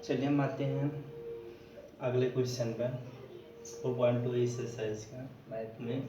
चलिए हम आते हैं अगले क्वेश्चन पर 4.2 एक्सरसाइज का मैथ में।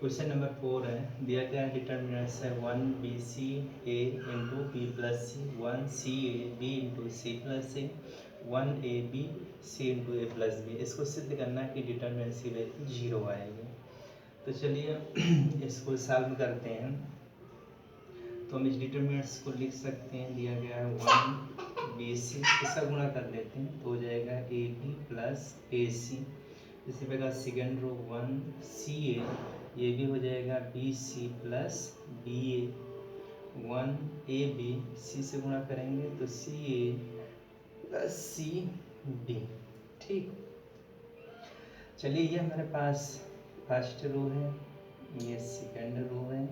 क्वेश्चन नंबर 4 है, दिया गया डिटर्मिनेंट्स है 1 B C A into B plus C, 1 C A B into C plus A, 1 A B C into A plus B. इसको सिद्ध करना है कि डिटर्मिनेंट्स की वैल्यू 0 आएगी। तो चलिए इसको सॉल्व करते हैं। तो हम इस डिटर्मिनेंट्स को लिख सकते हैं, दिया गया है 1 बी सी, इसका गुणा कर लेते हैं तो हो जाएगा ए बी प्लस ए सी। इसी प्रकार सेकेंड रो 1 सी ए, ये भी हो जाएगा B C plus B A, 1 A B C से गुणा करेंगे तो सी ए प्लस सी बी। ठीक, चलिए ये हमारे पास फर्स्ट रो है, ये सेकेंड रो है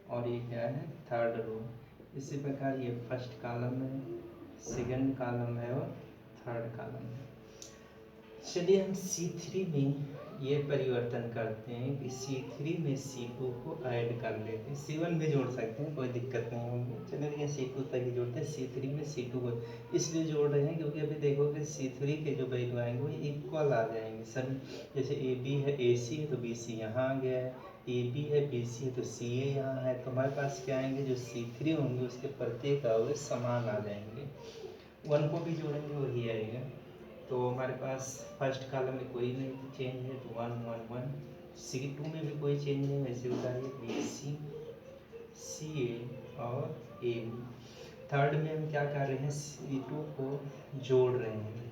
और ये क्या है थर्ड रो। इसी प्रकार ये फर्स्ट कॉलम है, सेकेंड कॉलम है और थर्ड कॉलम है। चलिए हम C3 में ये परिवर्तन करते हैं कि C3 में C2 को ऐड कर लेते हैं। C1 भी जोड़ सकते हैं, कोई दिक्कत नहीं होगी। चलिए ये C2 तक ही जोड़ते हैं, C3 में C2 को इसलिए जोड़ रहे हैं क्योंकि अभी देखोगे C3 के जो वैल्यू आएंगे वो इक्वल आ जाएंगे सभी। जैसे AB है AC है तो BC यहाँ आ गया है, AB है BC है तो CA यहाँ है, तो हमारे पास क्या आएंगे जो C3 होंगे उसके प्रत्येक अवयव समान आ जाएंगे। 1 को भी जोड़ेंगे वही आएगा। तो हमारे पास फर्स्ट कॉलम में कोई नहीं चेंज है तो 1 1 1, C2 में भी कोई चेंज नहीं, वैसे बताइए बी सी सी ए और ए बी। थर्ड में हम क्या कर रहे हैं, C2 को जोड़ रहे हैं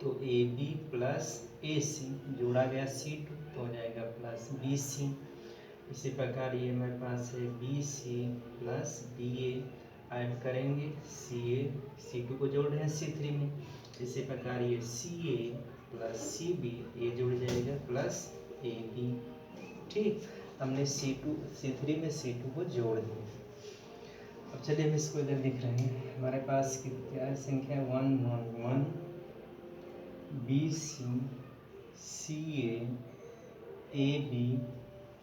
तो ए बी प्लस ए सी जोड़ा गया C2 तो हो जाएगा प्लस बी सी। इसी प्रकार ये हमारे पास है बी सी प्लस बी ए, ऐड करेंगे सी ए, C2 को जोड़ रहे हैं C3 में। इसी प्रकार ये सी ए प्लस सी बी, ये जुड़ जाएगा प्लस ए बी। ठीक, हमने C3 में C2 को जोड़ दिया। अब चलिए हम इसको इधर लिख रहे हैं। हमारे पास क्या है संख्या 1 1 1 B C C A B.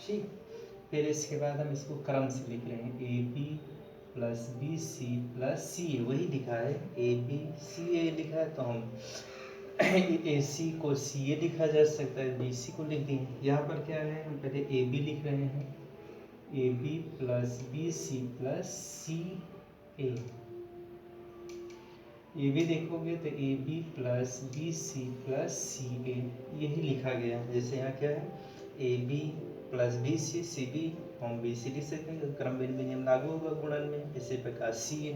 ठीक, फिर इसके बाद हम इसको क्रम से लिख रहे हैं A B plus B C plus C A, वही लिखा है ए बी सी ए लिखा है तो हम ए सी को सी ए लिखा जा सकता है, बी सी को लिख दिए। यहाँ पर क्या है, हम पहले ए बी लिख रहे हैं, A B plus B C plus C A. ये भी देखोगे तो A B plus B C plus C A, यही लिखा गया है। जैसे यहाँ क्या है A B plus B C C B, हम बी सी लिख सकते हैं, क्रम भिन्न नियम लागू होगा गुणन में। इसी प्रकार सी ए।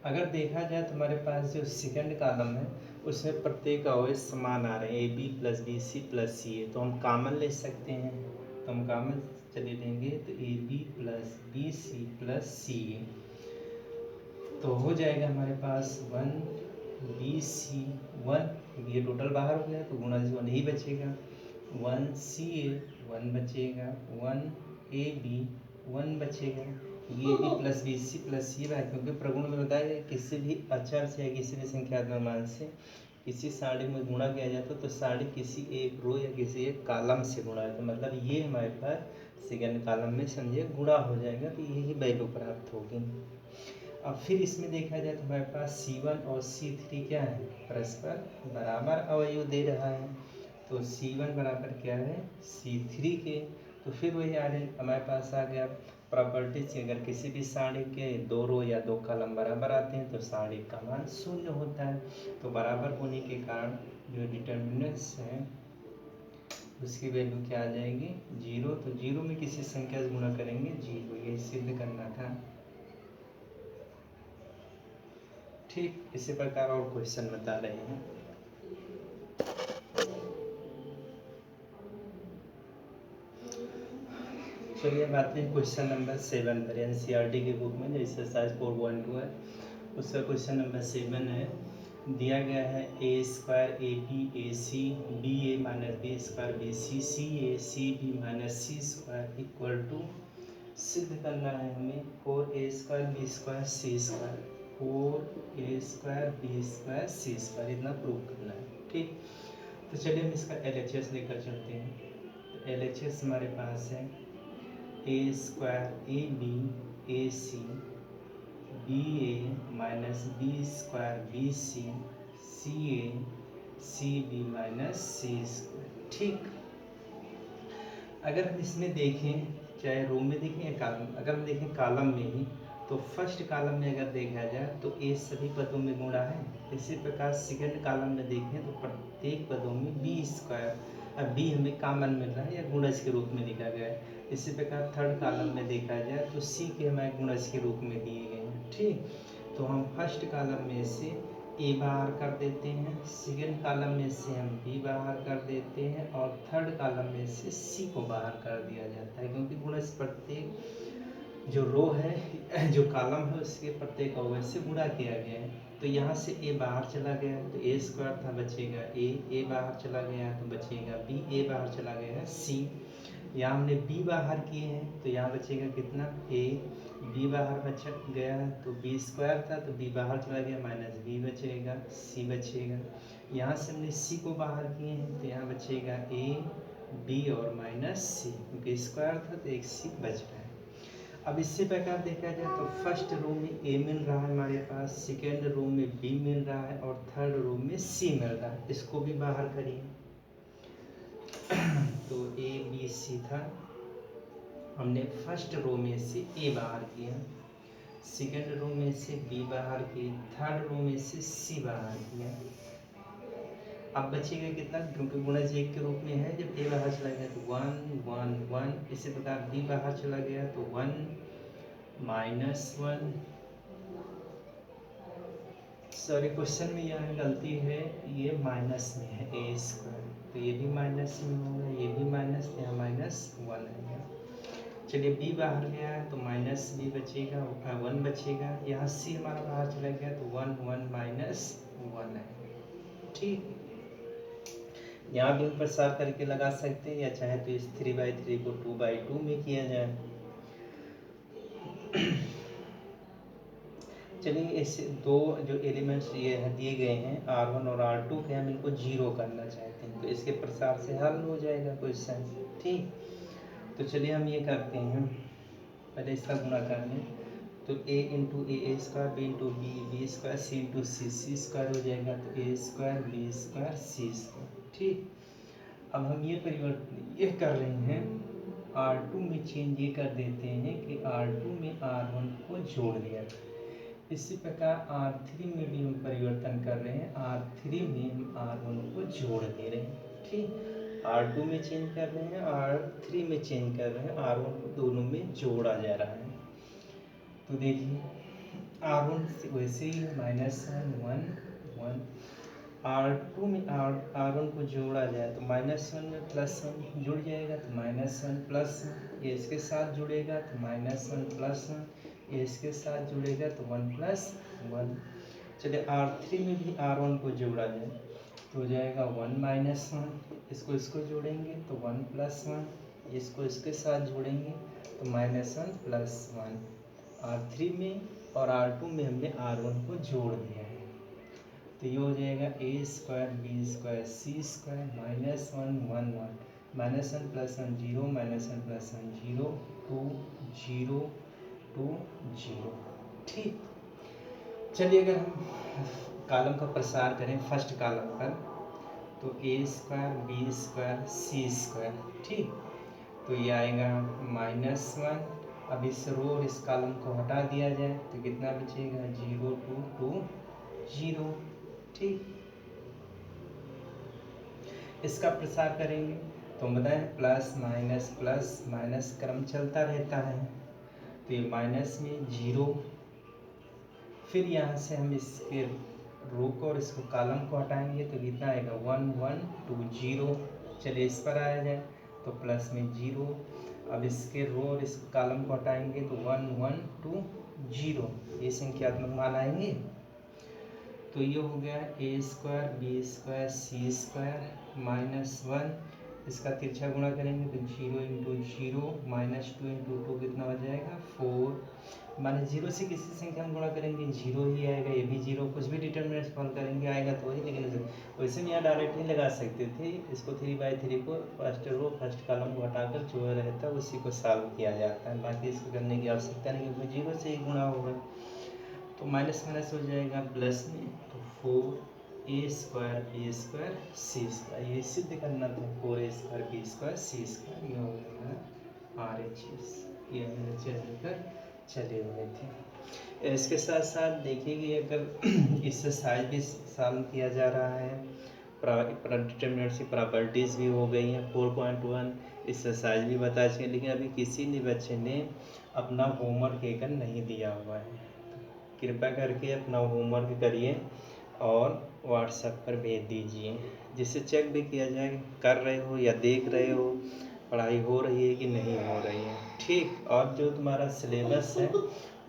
अगर देखा जाए तो हमारे पास जो सेकंड कॉलम है उसमें प्रत्येक अवयव समान आ रहे हैं, A B plus B C plus C A, तो हम कॉमन ले सकते हैं। तो हम कॉमन चले लेंगे तो A B plus B C plus C A, तो हो जाएगा हमारे पास 1 बी सी 1, ये टोटल बाहर हो गया तो गुणा 1 ही बचेगा, 1 सी ए 1 बचेगा, 1 ए बी 1 बचेगा, ये भी प्लस बी सी प्लस सी है क्योंकि प्रगुण में बताया गया किसी भी अचर से या किसी भी संख्यात्मक मान से किसी सारणी में गुणा किया जाता तो सारणी किसी एक रो या किसी एक कॉलम से गुणा है, तो मतलब ये हमारे पास सेकंड कॉलम में समझिए गुणा हो जाएगा तो यही वैल्यू प्राप्त होगी। अब फिर इसमें देखा जाए तो हमारे पास C1 और C3 क्या है, परस्पर बराबर अवयव दे रहा है, तो C1 बराबर क्या है C3 के। तो फिर वही आ रहे हमारे पास आ गया प्रॉपर्टी से, अगर किसी भी सारणी के दो रो या दो कॉलम बराबर आते हैं तो सारणी का मान 0 होता है। तो बराबर होने के कारण जो डिटर्मिनेंट्स है उसकी वैल्यू क्या आ जाएगी 0। तो 0 में किसी संख्या से गुणा करेंगे 0, ये सिद्ध करना था। ठीक, इसी प्रकार और क्वेश्चन बता रहे हैं। चलिए बात हैं क्वेश्चन नंबर 7 पर, एनसीईआरटी की बुक में जो एक्सरसाइज 4.2 है उसका क्वेश्चन नंबर 7 है। दिया गया है A square A B A C B A minus B square B C C A C B minus C square equal to, सिद्ध करना है हमें 4a square B square C square, 4a square B square C square, इतना prove करना है। ठीक, तो चलिए हम इसका LHS लेकर चलते हैं। तो LHS हमारे पास है A square A B A C B A minus B square B C C A C B minus C square. ठीक, अगर हम इसमें देखें, चाहे रो में देखें या कॉलम, अगर हम देखें कॉलम में ही, तो फर्स्ट कॉलम में अगर देखा जाए तो ए सभी पदों में गुणा है। इसी प्रकार सेकंड कॉलम में देखें तो प्रत्येक पदों में बी स्क्वायर, अब बी हमें कॉमन मिल रहा है या गुणज के रूप में लिखा गया है। इसी प्रकार थर्ड कॉलम में देखा जाए तो सी के हमें गुणज के रूप में दिए गए हैं। ठीक, तो हम फर्स्ट कॉलम में से ए बाहर कर देते हैं, सेकेंड कॉलम में से हम बी बाहर कर देते हैं और थर्ड कॉलम में से सी को बाहर कर दिया जाता है, क्योंकि गुणज प्रत्येक जो रो है जो कॉलम है उसके प्रत्येक अवयव से गुणा किया गया है। तो यहाँ से ए बाहर चला गया तो ए स्क्वायर था, बचेगा ए बाहर चला गया तो बचेगा बी, ए बाहर चला गया है सी, यहाँ हमने बी बाहर किए हैं तो यहाँ बचेगा कितना ए, बी बाहर बच गया है तो बी स्क्वायर था तो बी बाहर चला गया माइनस बी बचेगा, सी बचेगा। यहाँ से हमने सी को बाहर किए हैं तो यहाँ बचेगा ए बी और माइनस सी, क्योंकि स्क्वायर था तो एक सी बच रहा है। अब इसी प्रकार देखा जाए तो फर्स्ट रो में ए मिल रहा है हमारे पास, सेकेंड रो में बी मिल रहा है और थर्ड रो में सी मिल रहा है, इसको भी बाहर करिए। तो ए बी सी था, हमने फर्स्ट रो में से ए बाहर किया, सेकेंड रो में से बी बाहर किए, थर्ड रो में से सी बाहर किया। अब बचेगा कितना, क्योंकि गुणज एक के रूप में है, जब ए बाहर चला गया तो 1 1 1, इसी प्रकार बी बाहर चला गया तो 1 माइनस 1, सॉरी क्वेश्चन में यहाँ गलती है, ये माइनस में है ए स्क्वायर, तो ये भी माइनस में होगा, ये भी माइनस, यहाँ माइनस 1 है। चलिए बी बाहर गया है तो माइनस बी बचेगा, 1 बचेगा, यहाँ सी हमारा बाहर चला गया तो 1 1 माइनस 1 है। ठीक, यहाँ भी हम प्रसार करके लगा सकते हैं, या चाहे तो इस 3/3 को 2/2 में किया जाए। चलिए ऐसे दो जो एलिमेंट्स ये दिए गए हैं R1 और R2 के, हम इनको जीरो करना चाहते हैं तो इसके प्रसार से हल हो जाएगा क्वेश्चन। ठीक, तो चलिए हम ये करते हैं, पहले इसका गुणा कर लें तो a into A square, B into B square, C into C square हो जाएगा, तो A square B square C square. ठीक, अब हम ये परिवर्तन ये कर रहे हैं, R2 में चेंज ये कर देते हैं कि R2 में R1 को जोड़ दिया। इसी प्रकार R3 में भी हम परिवर्तन कर रहे हैं, R3 में हम R1 को जोड़ दे रहे हैं। ठीक, R2 में चेंज कर रहे हैं, R3 में चेंज कर रहे हैं, R1 को दोनों में जोड़ा जा रहा है। तो देखिए R1 वैसे ही -1 1 1, R2 में R1 को जोड़ा जाए तो -1 में +1 जुड़ जाएगा तो -1 +1, ये इसके साथ जुड़ेगा तो -1 +1, ये इसके साथ जुड़ेगा तो 1 + 1। चलिए R3 में भी R1 को जोड़ा जाए तो हो जाएगा 1 -1, इसको जोड़ेंगे तो 1 + 1, इसको इसके साथ जोड़ेंगे तो -1 + 1। R3 में और R2 में हमने R1 को जोड़ दिया है, तो ये हो जाएगा ए square B square C square -1 1 1, -1 + 1 0, -1 + 1 0 2 0 2 0। ठीक, चलिए अगर हम कॉलम का प्रसार करें फर्स्ट कॉलम पर तो A square B square C square. ठीक, तो ये आएगा -1, अब इस रो और इस कॉलम को हटा दिया जाए तो कितना बचेगा 0 2 2 0। ठीक, इसका प्रसार करेंगे तो हम बताएं प्लस माइनस क्रम चलता रहता है, तो ये माइनस में 0, फिर यहाँ से हम इसके रो को और इसको कॉलम को हटाएंगे तो कितना आएगा 1 1 2 0। चलिए इस पर आया जाए तो प्लस में 0, अब इसके रो और इस कॉलम को हटाएंगे तो 1 1 2 0, ये संख्यात्मक मान आएंगे। तो ये हो गया ए square B square C square -1, इसका तिरछा गुणा करेंगे तो 0 इंटू 0 -2 इंटू 2 कितना हो जाएगा 4, -0 से किसी संख्या में गुणा करेंगे 0 ही आएगा, ये भी 0, कुछ भी डिटर्मिनेंट सॉल्व करेंगे आएगा तो वही, लेकिन वैसे में यहाँ डायरेक्ट नहीं लगा सकते थे, इसको 3/3 को फर्स्ट रो फर्स्ट कॉलम को हटाकर जो रहता है उसी को सॉल्व किया जाता है, बाकी इसको करने की आवश्यकता नहीं, क्योंकि 0 से ही गुणा होगा। तो माइनस माइनस हो जाएगा प्लस में, तो 4a² b² c², ये सिद्ध करना था। 4a² b² c², ये हो गया RHS, ये हमने चलकर चले हुए थे। इसके साथ साथ देखिए कि अगर इससे साइज भी सॉल्व किया जा रहा है, डिटर्मिनेंट्स की प्रॉपर्टीज़ भी हो गई हैं 4.1, एक्सरसाइज भी बता चुके, लेकिन अभी किसी ने बच्चे ने अपना होमवर्क एक नहीं दिया हुआ है। कृपया करके अपना होमवर्क करिए और व्हाट्सएप पर भेज दीजिए, जिससे चेक भी किया जाए कर रहे हो या देख रहे हो, पढ़ाई हो रही है कि नहीं हो रही है। ठीक, और जो तुम्हारा सिलेबस है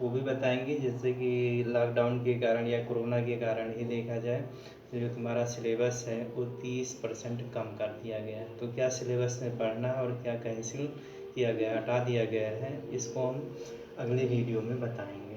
वो भी बताएंगे, जैसे कि लॉकडाउन के कारण या कोरोना के कारण ही देखा जाए तो जो तुम्हारा सिलेबस है वो 30% कम कर दिया गया है। तो क्या सिलेबस में पढ़ना है और क्या कैंसिल किया गया, हटा दिया गया है, इसको हम अगले वीडियो में बताएंगे।